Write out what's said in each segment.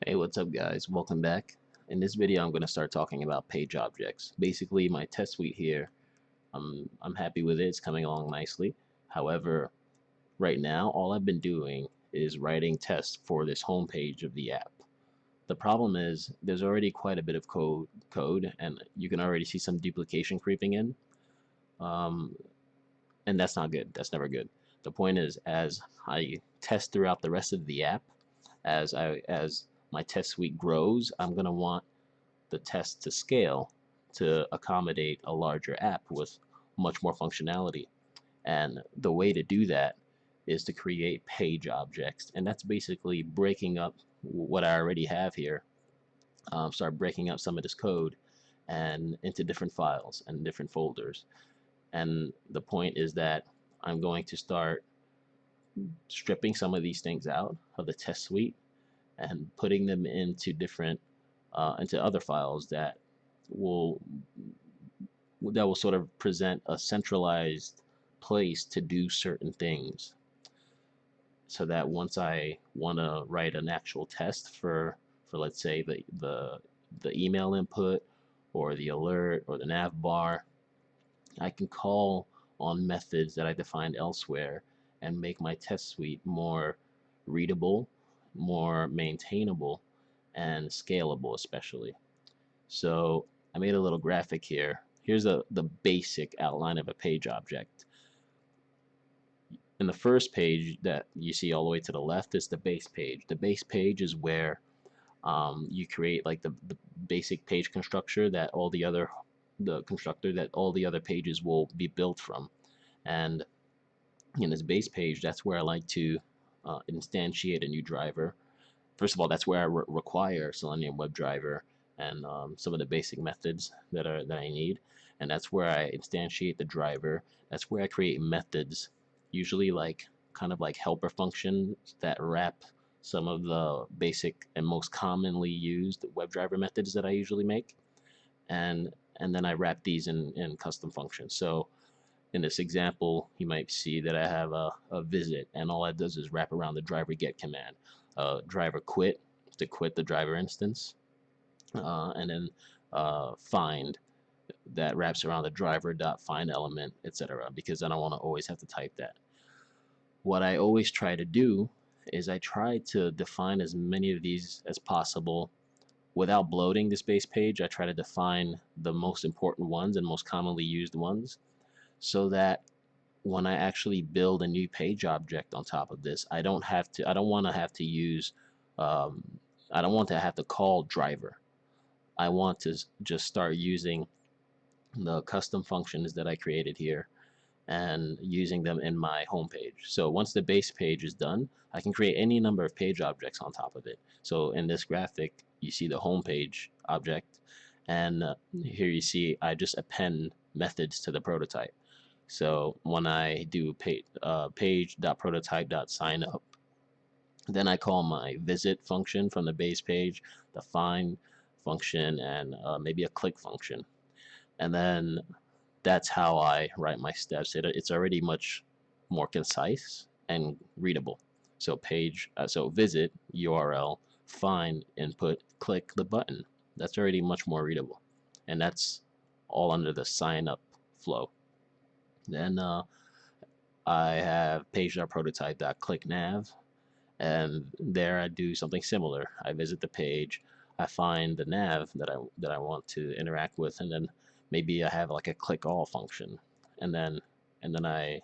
Hey, what's up guys? Welcome back. In this video I'm going to start talking about page objects. Basically my test suite here, I'm happy with it. It's coming along nicely. However, right now all I've been doing is writing tests for this home page of the app. The problem is there's already quite a bit of code and you can already see some duplication creeping in. Um, and that's not good. That's never good. The point is, as I test throughout the rest of the app, as my test suite grows, I'm going to want the test to scale to accommodate a larger app with much more functionality. And the way to do that is to create page objects. And that's basically breaking up what I already have here, start breaking up some of this code and into different files and different folders. And the point is that I'm going to start stripping some of these things out of the test suite and putting them into different into other files will that will sort of present a centralized place to do certain things, so that once I want to write an actual test for let's say the email input or the alert or the nav bar, I can call on methods that I defined elsewhere and make my test suite more readable, more maintainable, and scalable especially. So I made a little graphic here. Here's the basic outline of a page object. In the first page that you see all the way to the left is the base page. The base page is where you create like the basic page constructor that all the other pages will be built from. And in this base page, that's where I like to instantiate a new driver. First of all, that's where I require Selenium WebDriver and some of the basic methods that I need, and that's where I instantiate the driver. That's where I create methods, usually like kind of like helper functions that wrap some of the basic and most commonly used WebDriver methods that I usually make, and then I wrap these in custom functions. So in this example, you might see that I have a visit, and all that does is wrap around the driver get command. Driver quit to quit the driver instance, and then find that wraps around the driver dot find element, etc. Because I don't want to always have to type that. What I always try to do is I try to define as many of these as possible without bloating this base page. I try to define the most important ones and most commonly used ones, so that when I actually build a new page object on top of this, I don't want to have to use, um, I don't want to have to call driver. I want to just start using the custom functions that I created here and using them in my home page. So once the base page is done, I can create any number of page objects on top of it. So in this graphic, you see the home page object, and here you see I just append methods to the prototype. So when I do page.prototype.signup, then I call my visit function from the base page, the find function, and maybe a click function. And then that's how I write my steps. It's already much more concise and readable. So so visit URL, find input, click the button. That's already much more readable, and that's all under the sign up flow. Then I have page.prototype.clickNav, and there I do something similar. I visit the page, I find the nav that I want to interact with, and then maybe I have like a click all function, and then I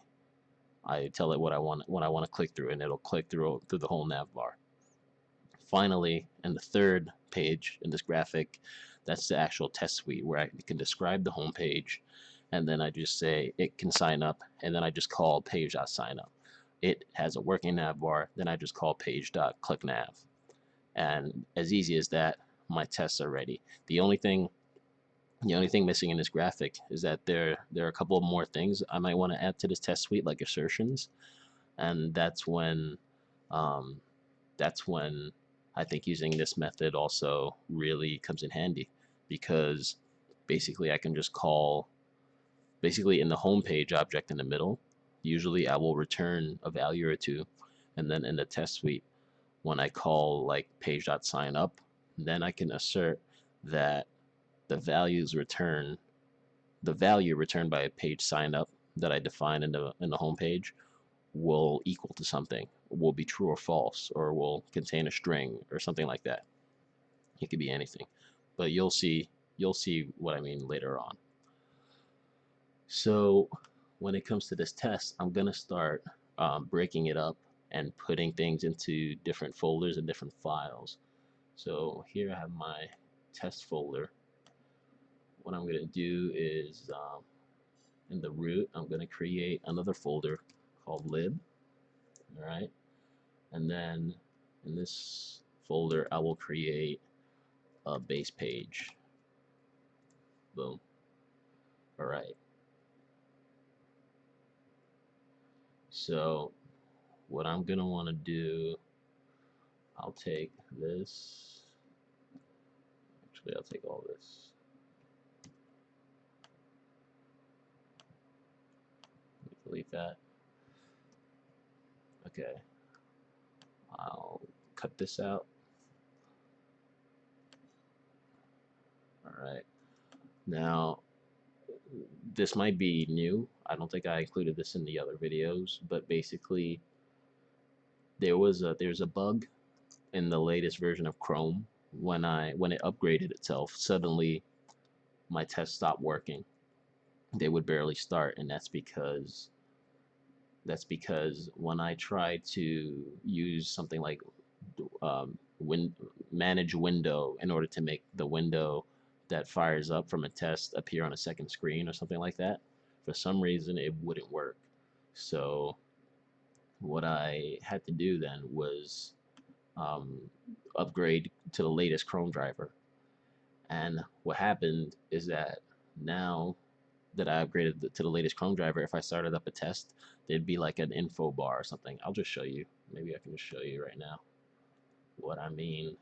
tell it what I want to click through, and it'll click through the whole nav bar. Finally, in the third page in this graphic, that's the actual test suite where I can describe the home page, and then I just say it can sign up, and then I just call page.signup. It has a working nav bar, then I just call page.clickNav. And as easy as that, my tests are ready. The only thing missing in this graphic is that there are a couple of more things I might want to add to this test suite, like assertions, and um, that's when I think using this method also really comes in handy, because basically I can just call, basically in the home page object in the middle, usually I will return a value or two, and then in the test suite when I call like page.signup, then I can assert that the values return the value returned by a page signup that I define in the home page will equal to something, will be true or false, or will contain a string or something like that. It could be anything, but you'll see what I mean later on. So when it comes to this test, I'm gonna start breaking it up and putting things into different folders and different files. So here I have my test folder. What I'm gonna do is in the root, I'm gonna create another folder called lib. All right, and then in this folder, I will create a base page. Boom. All right. So what I'm gonna want to do, I'll take this. Actually, I'll take all this. Delete that. Okay. I'll cut this out. All right. Now, this might be new. I don't think I included this in the other videos, but basically, there's a bug in the latest version of Chrome when it upgraded itself. Suddenly, my tests stopped working. They would barely start, and that's because when I try to use something like manage window in order to make the window that fires up from a test appear on a second screen or something like that, for some reason it wouldn't work. So what I had to do then was um, upgrade to the latest Chrome driver. And what happened is that now that I upgraded to the latest Chrome driver, if I started up a test, there'd be like an info bar or something. I'll just show you. Maybe I can just show you right now what I mean.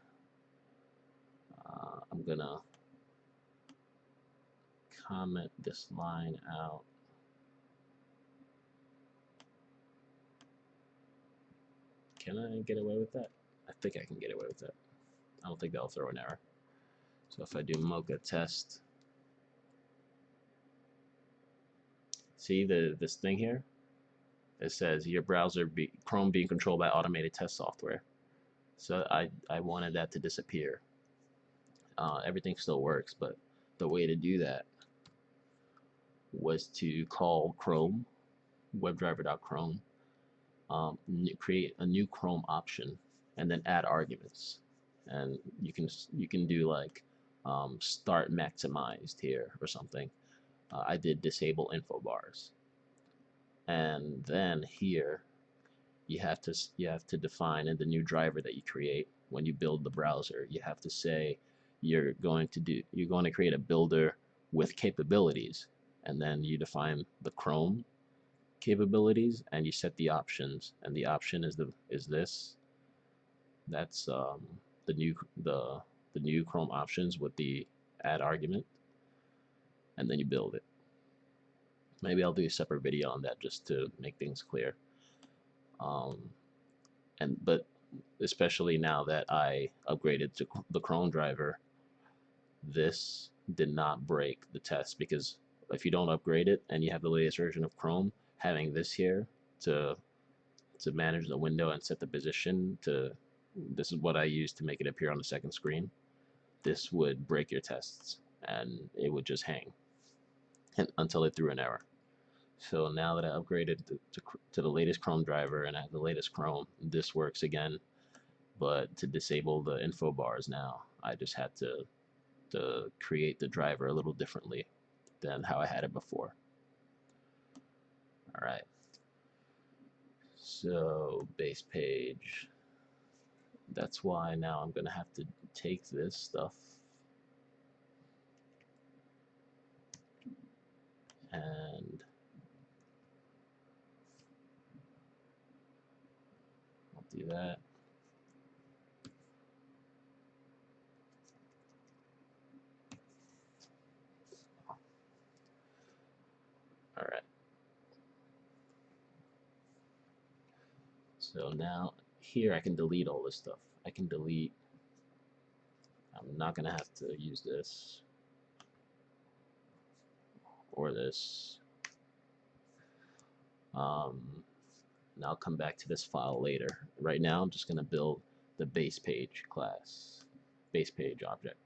I'm gonna comment this line out. Can I get away with that? I think I can get away with that. I don't think that'll throw an error. So if I do mocha test, see this thing here? It says your browser Chrome being controlled by automated test software. So I wanted that to disappear. Everything still works, but the way to do that was to call Chrome, WebdriverJS, create a new Chrome option, and then add arguments. And you can do like start maximized here or something. I did disable info bars, and then here you have to define in the new driver that you create when you build the browser. You have to say you're going to create a builder with capabilities, and then you define the Chrome capabilities and you set the options, and the option is this. That's the new Chrome options with the add argument, and then you build it. Maybe I'll do a separate video on that just to make things clear. But especially now that I upgraded to the Chrome driver, this did not break the test, because if you don't upgrade it and you have the latest version of Chrome, having this here to manage the window and set the position this is what I use to make it appear on the second screen. This would break your tests and it would just hang until it threw an error. So now that I upgraded to the latest Chrome driver and I have the latest Chrome, this works again. But to disable the info bars now, I just had to create the driver a little differently than how I had it before. All right. So base page. That's why now I'm gonna have to take this stuff and I'll do that. All right. So now here I can delete all this stuff. I can delete. I'm not gonna have to use this or this. And I'll come back to this file later. Right now I'm just gonna build the BasePage class, BasePage object.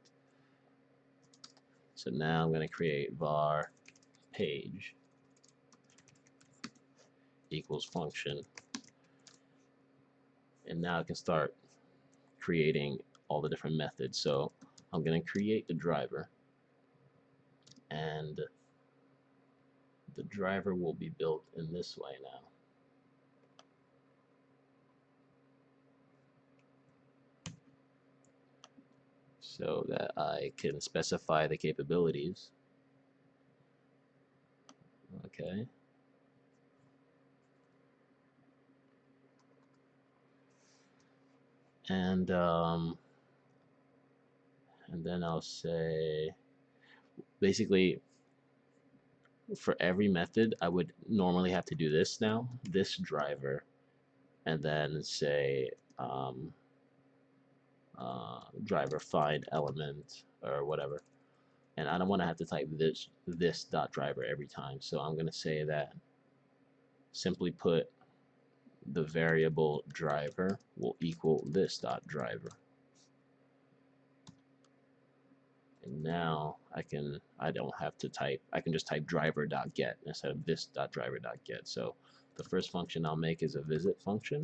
So now I'm gonna create var page equals function, and now I can start creating all the different methods. So I'm going to create the driver, and the driver will be built in this way now. So that I can specify the capabilities. Okay. And then I'll say, basically, for every method, I would normally have to do this now, this driver, and then say driver find element or whatever. And I don't want to have to type this dot driver every time. So I'm going to say that simply put the variable driver will equal this dot driver. And now I don't have to type, I can just type driver.get instead of this dot driver.get. So the first function I'll make is a visit function,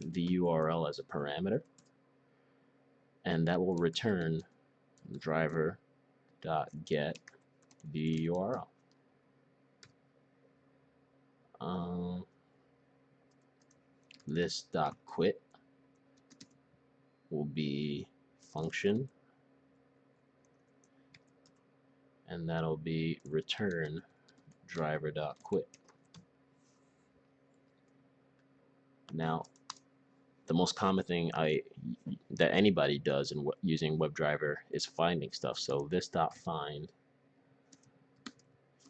the URL as a parameter, and that will return driver.get the URL. This dot quit will be function, and that'll be return driver.quit. Now, the most common thing that anybody does in using WebDriver is finding stuff. So this dot find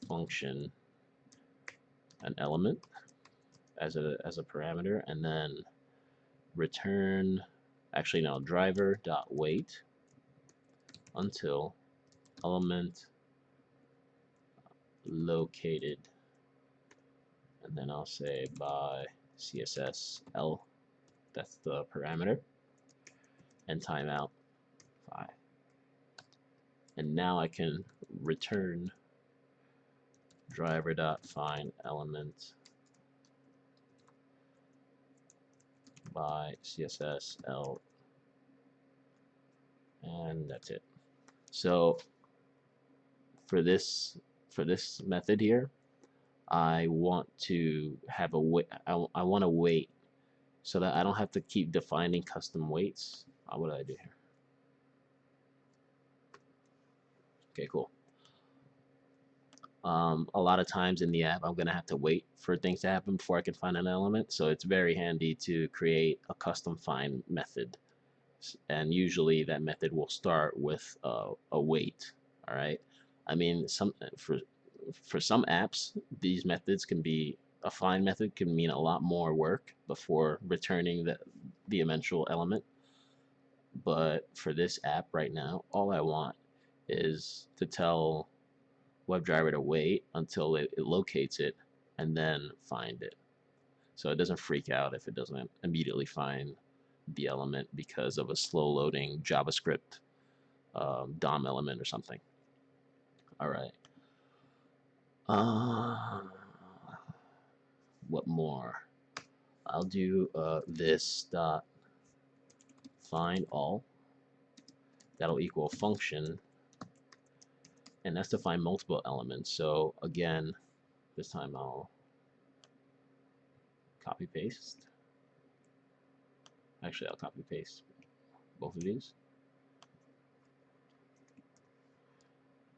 function an element as a parameter, and then return, actually no, driver dot wait until element located, and then I'll say by CSS L, that's the parameter, and timeout 5. And now I can return driver.find element by CSS L, and that's it. So for this method here, I want to have a wait. I want to wait so that I don't have to keep defining custom waits. What did I do here? Okay, cool. A lot of times in the app, I'm gonna have to wait for things to happen before I can find an element. So it's very handy to create a custom find method, and usually that method will start with a wait. All right. I mean, for some apps, these methods can be, a find method can mean a lot more work before returning the eventual element. But for this app right now, all I want is to tell WebDriver to wait until it locates it and then find it. So it doesn't freak out if it doesn't immediately find the element because of a slow loading JavaScript DOM element or something. All right. What more? I'll do this dot find all. That'll equal function, and that's to find multiple elements. So again, this time I'll copy paste. Actually, I'll copy paste both of these,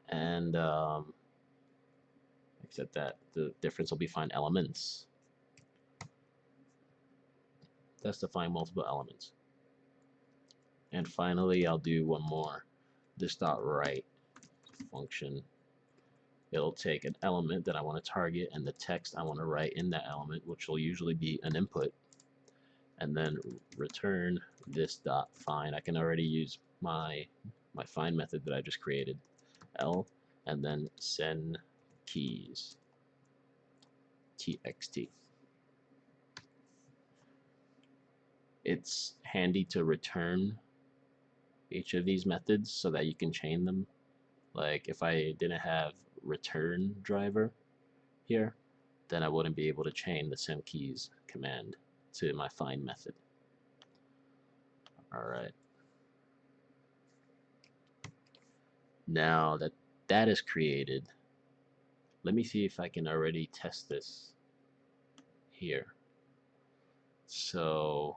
and except that the difference will be find elements. That's to find multiple elements. And finally, I'll do one more. This dot write function It'll take an element that I want to target and the text I want to write in that element, which will usually be an input, and then return this dot find. I can already use my find method that I just created, L, and then send keys, txt. It's handy to return each of these methods so that you can chain them. Like if I didn't have return driver here, then I wouldn't be able to chain the send keys command to my find method. Alright. Now that that is created, let me see if I can already test this here. So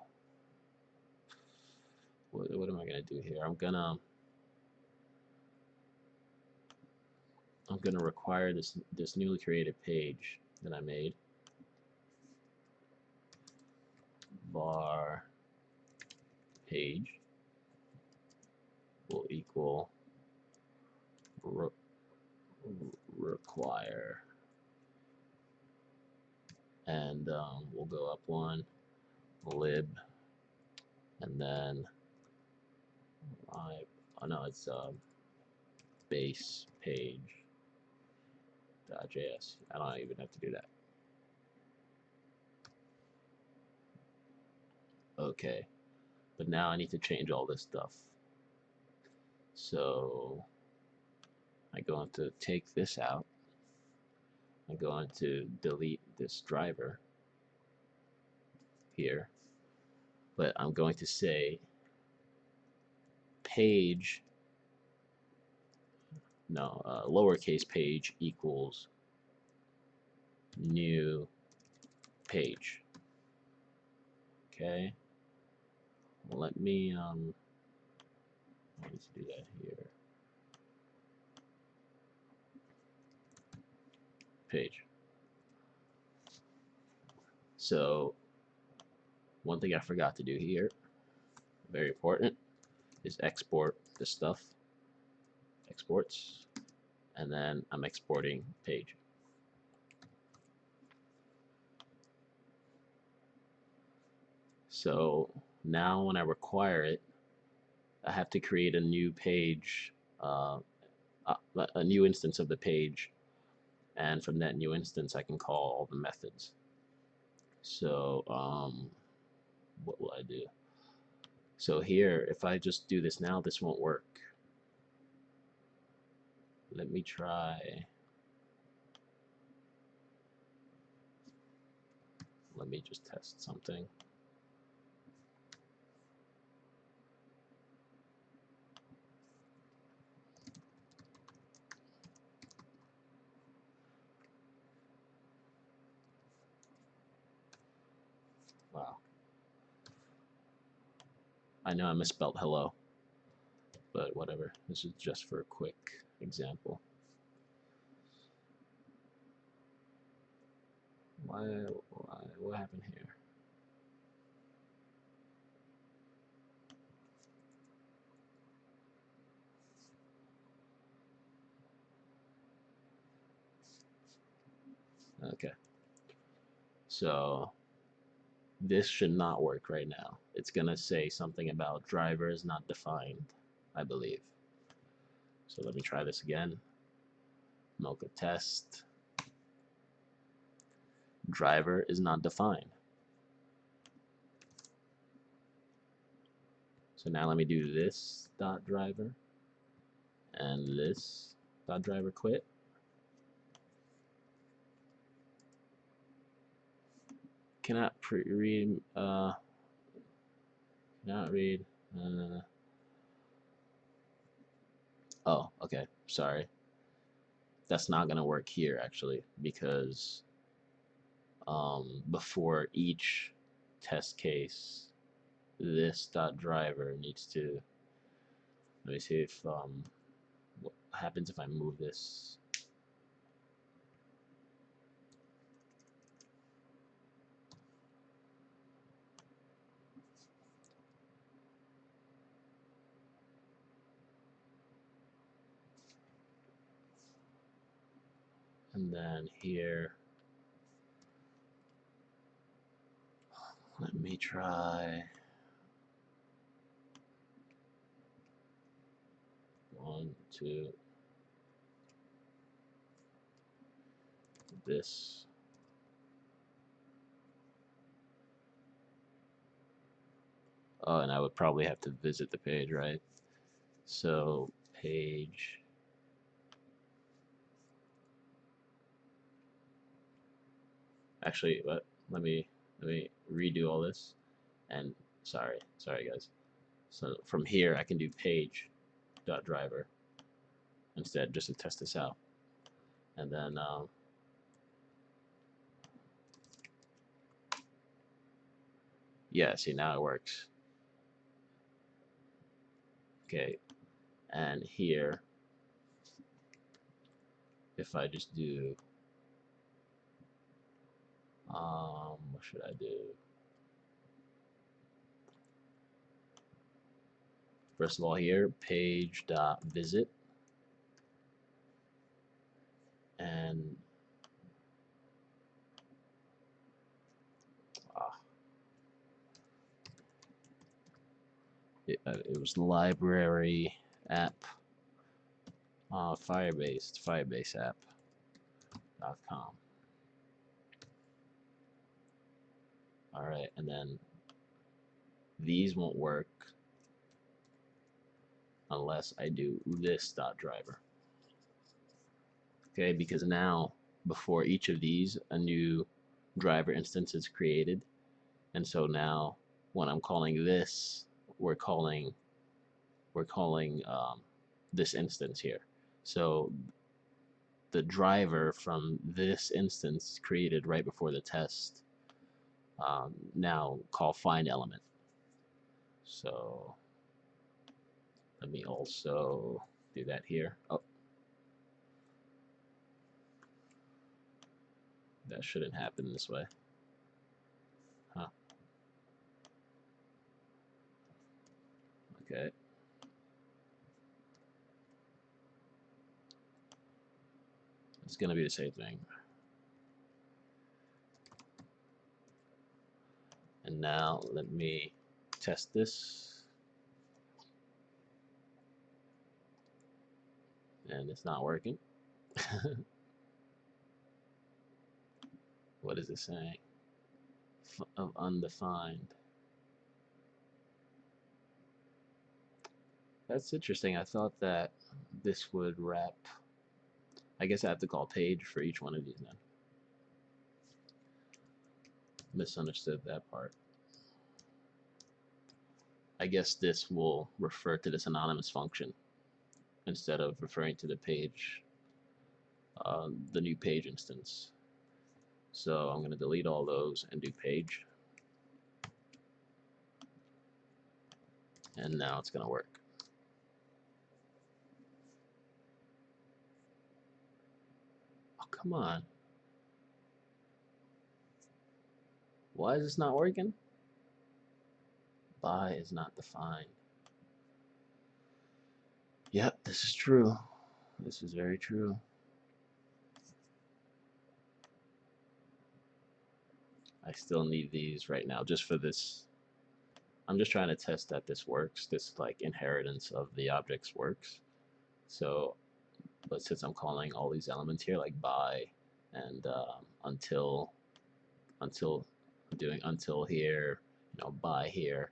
what am I gonna do here? I'm gonna require this newly created page that I made, var page will equal require, and we'll go up one, lib, and then it's BasePage.js. I don't even have to do that. Okay, but now I need to change all this stuff. So I'm going to take this out. I'm going to delete this driver here, but I'm going to say page, lowercase page equals new page. Okay, let me let's do that here. Page. So one thing I forgot to do here, very important, is export the stuff. Exports, and then I'm exporting page. So now when I require it, I have to create a new page, a new instance of the page, and from that new instance I can call all the methods. So what will I do? So here, if I just do this now, this won't work. Let me try. Let me just test something. Wow. I know I misspelled hello, but whatever. This is just for a quick example. What happened here? Okay. So this should not work right now. It's gonna say something about driver is not defined, I believe. So let me try this again. Mocha test. Driver is not defined. So now let me do this dot driver and this dot driver quit. Cannot read. Cannot read. Oh, okay. Sorry. That's not gonna work here actually, because before each test case, this dot driver needs to. Let me see if what happens if I move this. And then here, let me try 1, 2, this. Oh, and I would probably have to visit the page, right? So page. Actually, let me redo all this. And sorry guys. So from here I can do page.driver instead, just to test this out. And then yeah, see, now it works. Okay, and here if I just do what should I do? First of all, here page.visit, and it was library app Firebase app.com. All right, and then these won't work unless I do this.driver. Okay, because now before each of these, a new driver instance is created, and so now when I'm calling this, we're calling this instance here. So the driver from this instance created right before the test now call find element. So let me also do that here. Oh, that shouldn't happen this way. Huh. Okay. It's going to be the same thing. And now let me test this. And it's not working. What is it saying? Of undefined. That's interesting. I thought that this would wrap. I guess I have to call page for each one of these then. Misunderstood that part. I guess this will refer to this anonymous function instead of referring to the page, the new page instance. So I'm going to delete all those and do page. And now it's going to work. Oh, come on. Why is this not working? By is not defined. Yep, this is true. This is very true. I still need these right now just for this. I'm just trying to test that this works, this like inheritance of the objects works. So, but since I'm calling all these elements here like by and until doing until here, by here,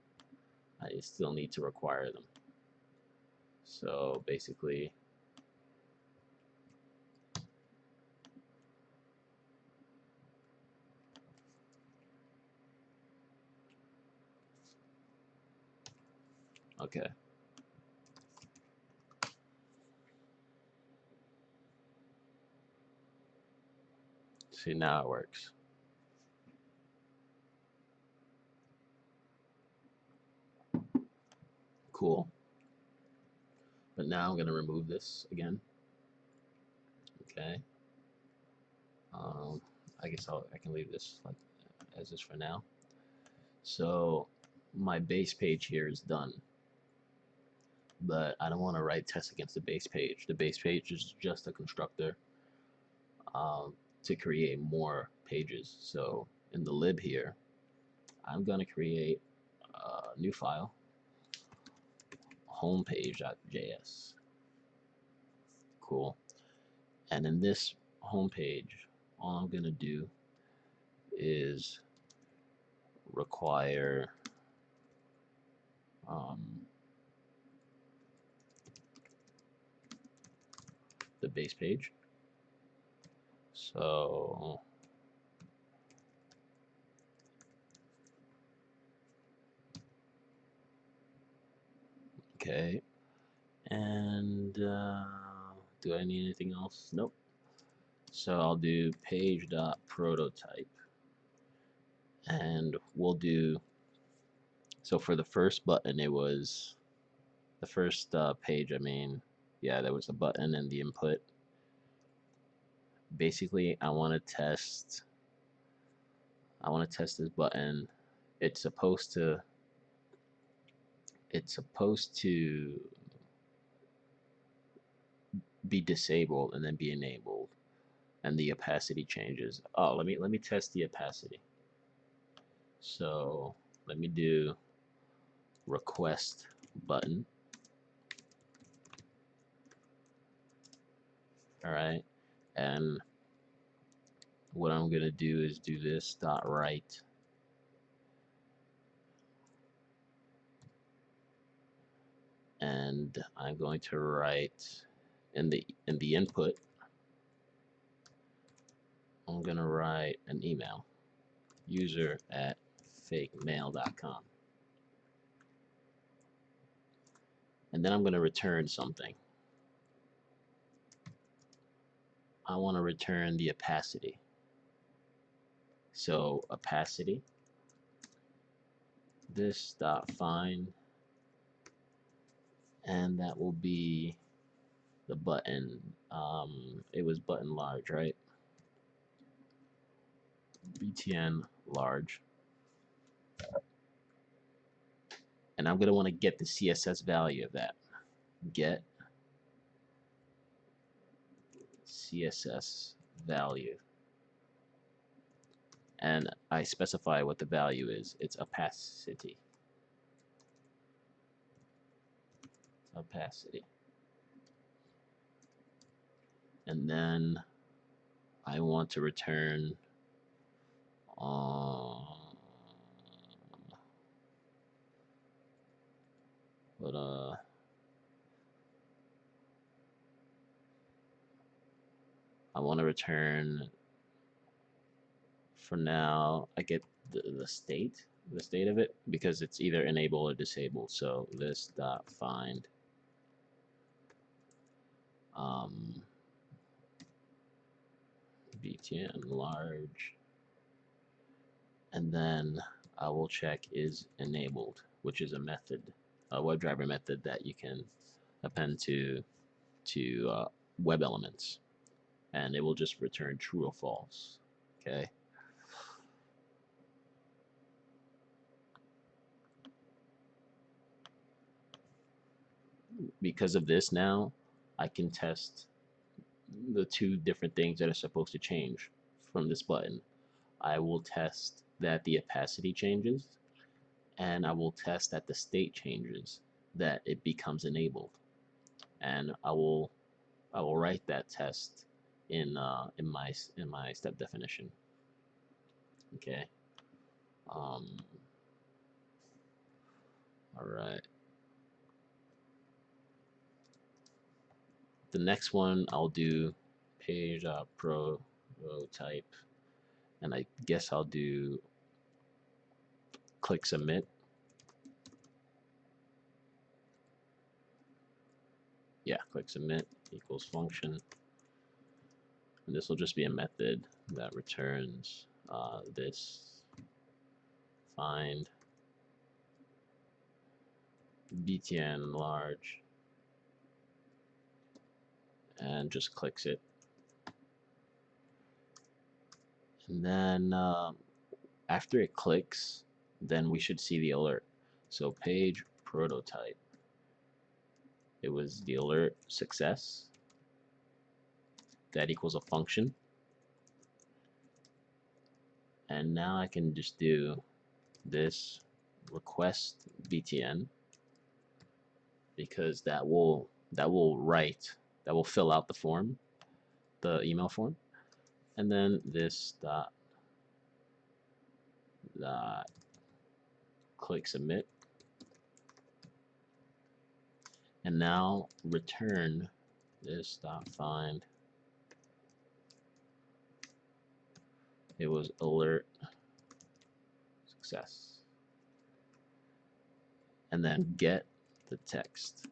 I still need to require them. So basically, okay. See, now it works. Cool. But now I'm going to remove this again. Okay. I guess I can leave this like as is for now. So my base page here is done. But I don't want to write tests against the base page. The base page is just a constructor. to create more pages. So in the lib here, I'm going to create a new file, homepage.js. Cool. And in this homepage, all I'm going to do is require the base page. So okay, and do I need anything else? Nope. So I'll do page.prototype, and we'll do, so for the first button, it was the first page, I mean, yeah, there was a button and the input. Basically, I want to test this button. It's supposed to be disabled and then be enabled, and the opacity changes. Oh, let me test the opacity. So let me do request button. All right, and what I'm gonna do is do this dot write, and I'm going to write in the input, I'm gonna write an email, user@fakemail.com, and then I'm gonna return something. I want to return the opacity. So opacity, this dot find, and that will be the button. It was button large, right? btn large, and I'm gonna want to get the CSS value of that. Get CSS value, and I specify what the value is. It's opacity. And then I want to return I want to return, for now, I get the state of it, because it's either enabled or disabled. So this dot find btn large, and then I will check is enabled, which is a method, a WebDriver method that you can append to web elements, and it will just return true or false. Okay. Because of this, now I can test the two different things that are supposed to change from this button. I will test that the opacity changes, and I will test that the state changes, that it becomes enabled, and I will write that test in my step definition. Okay. All right. The next one I'll do page.prototype, and I guess I'll do click submit. Yeah, click submit equals function, and this will just be a method that returns this find btn large, and just clicks it. And then after it clicks, then we should see the alert. So page prototype, it was the alert success. That equals a function. And now I can just do this request btn, because that will fill out the form, the email form. And then this dot click submit, and now return this dot find. It was alert success, and then get the text.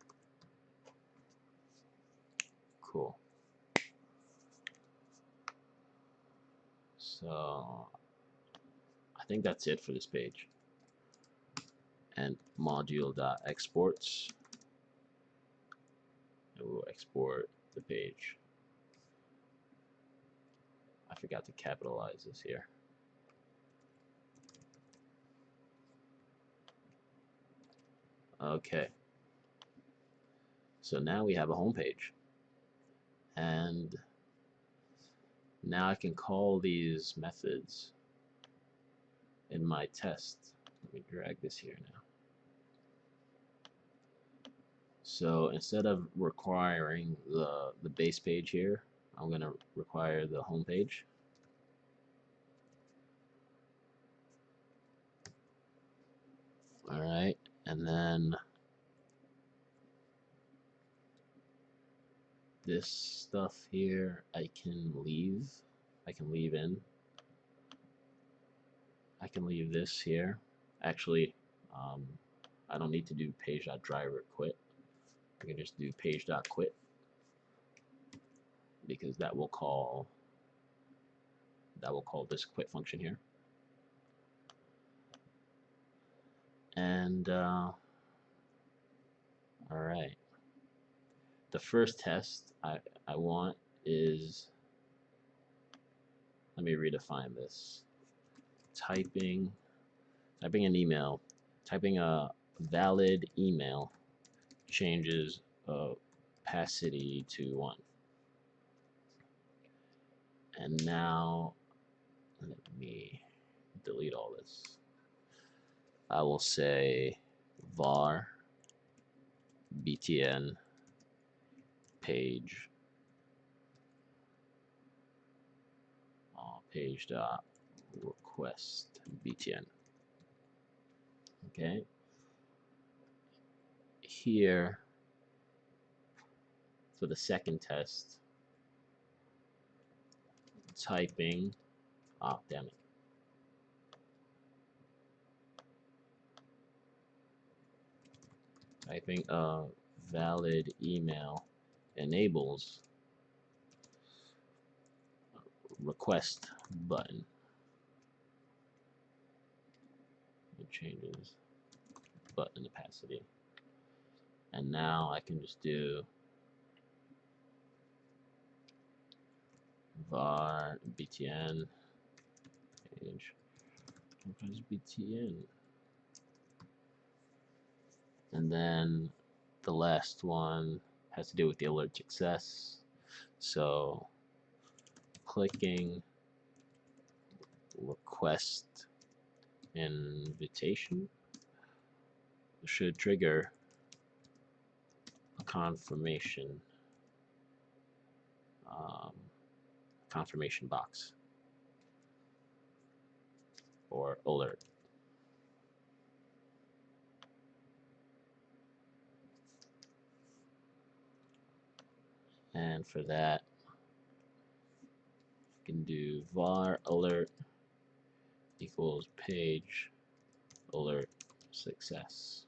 Cool. So I think that's it for this page. And module.exports, it will export the page. I forgot to capitalize this here. Okay. So now we have a home page. And now I can call these methods in my test. Let me drag this here now. So instead of requiring the base page here, I'm going to require the home page. All right, and then this stuff here I can leave. I can leave in. I can leave this here. Actually, I don't need to do page.driver quit. I can just do page.quit, because that will call this quit function here. And all right, the first test I want is, let me redefine this. Typing an email, typing a valid email changes opacity to 1. And now let me delete all this. I will say var btn page dot request btn. Okay. Here for the second test, typing, damn it. Typing a valid email enables request button. It changes button opacity. And now I can just do var btn page btn. And then the last one has to do with the alert success. So clicking request invitation should trigger a confirmation box or alert. And for that, you can do var alert equals page alert success.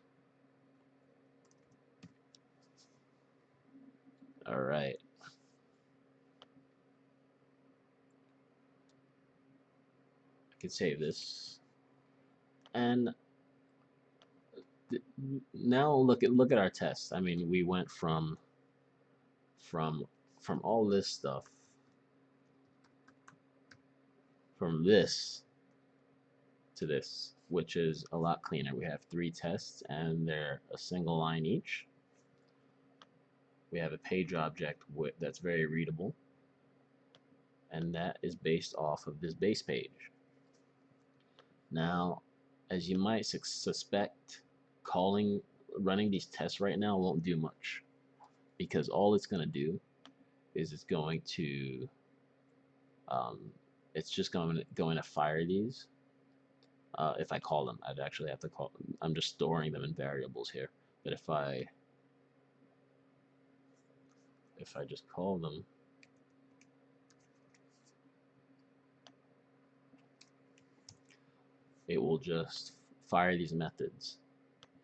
All right. I can save this. And now look at our test. I mean, we went from all this stuff, from this to this, which is a lot cleaner. We have 3 tests and they're a single line each. We have a page object that's very readable, and that is based off of this base page. Now, as you might suspect, running these tests right now won't do much, because all it's going to do is um, it's just going to fire these. If I call them, I'd actually have to call them. I'm just storing them in variables here. But if I just call them, it will just fire these methods.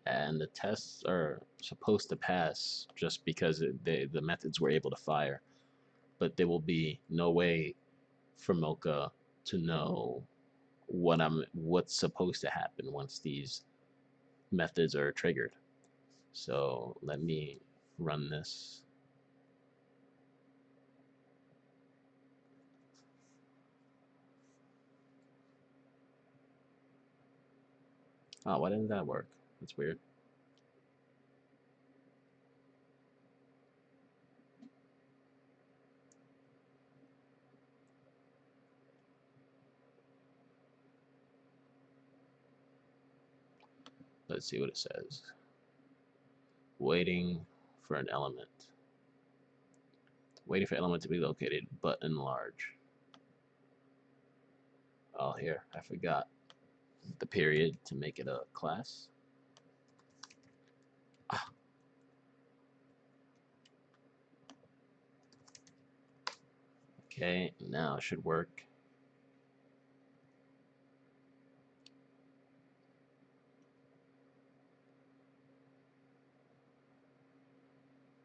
And the tests are supposed to pass just because the methods were able to fire. But there will be no way for Mocha to know what's supposed to happen once these methods are triggered. So let me run this. Oh, why didn't that work? That's weird. Let's see what it says. Waiting for an element. Waiting for element to be located, but enlarge. Oh, here, I forgot the period to make it a class. Ah. Okay, now it should work.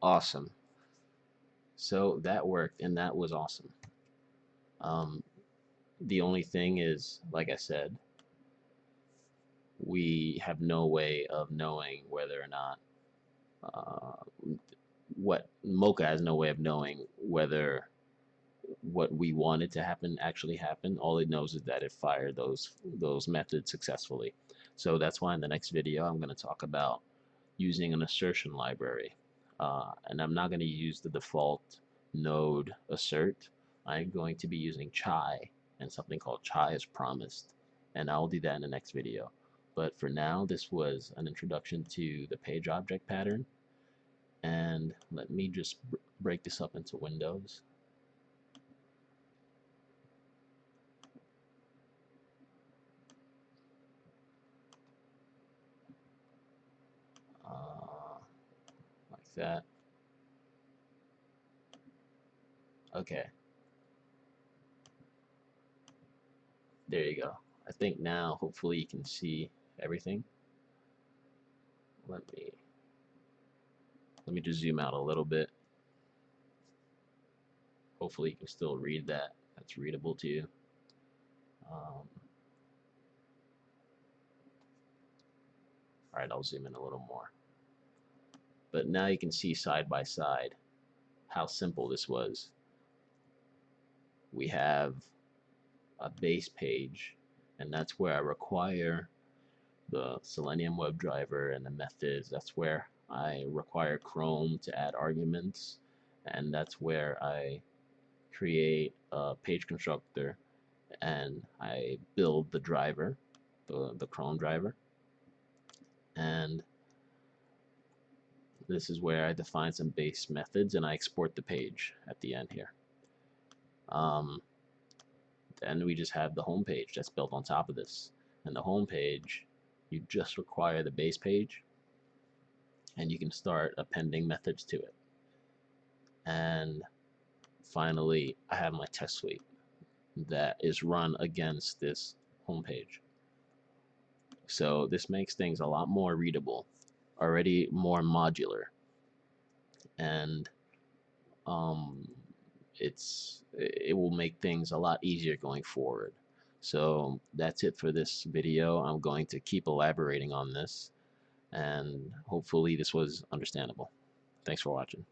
Awesome. So that worked, and that was awesome. The only thing is, like I said, we have no way of knowing whether or not what Mocha has no way of knowing whether what we wanted to happen actually happened. All it knows is that it fired those methods successfully. So that's why in the next video I'm going to talk about using an assertion library. And I'm not going to use the default node assert. I'm going to be using chai and something called chai as promised. And I'll do that in the next video. But for now, this was an introduction to the page object pattern. And let me just break this up into windows. Like that. Okay. There you go. I think now, hopefully you can see everything. Let me just zoom out a little bit. Hopefully you can still read that. That's readable to you. All right, I'll zoom in a little more. But now you can see side by side how simple this was. We have a base page, and that's where I require the Selenium WebDriver and the methods. That's where I require Chrome to add arguments, and that's where I create a page constructor and I build the driver, the Chrome driver, and this is where I define some base methods and I export the page at the end here. Then we just have the home page that's built on top of this. And the home page, you just require the base page and you can start appending methods to it. And finally, I have my test suite that is run against this home page. So this makes things a lot more readable, already more modular, and it will make things a lot easier going forward. So that's it for this video. I'm going to keep elaborating on this, and hopefully this was understandable. Thanks for watching.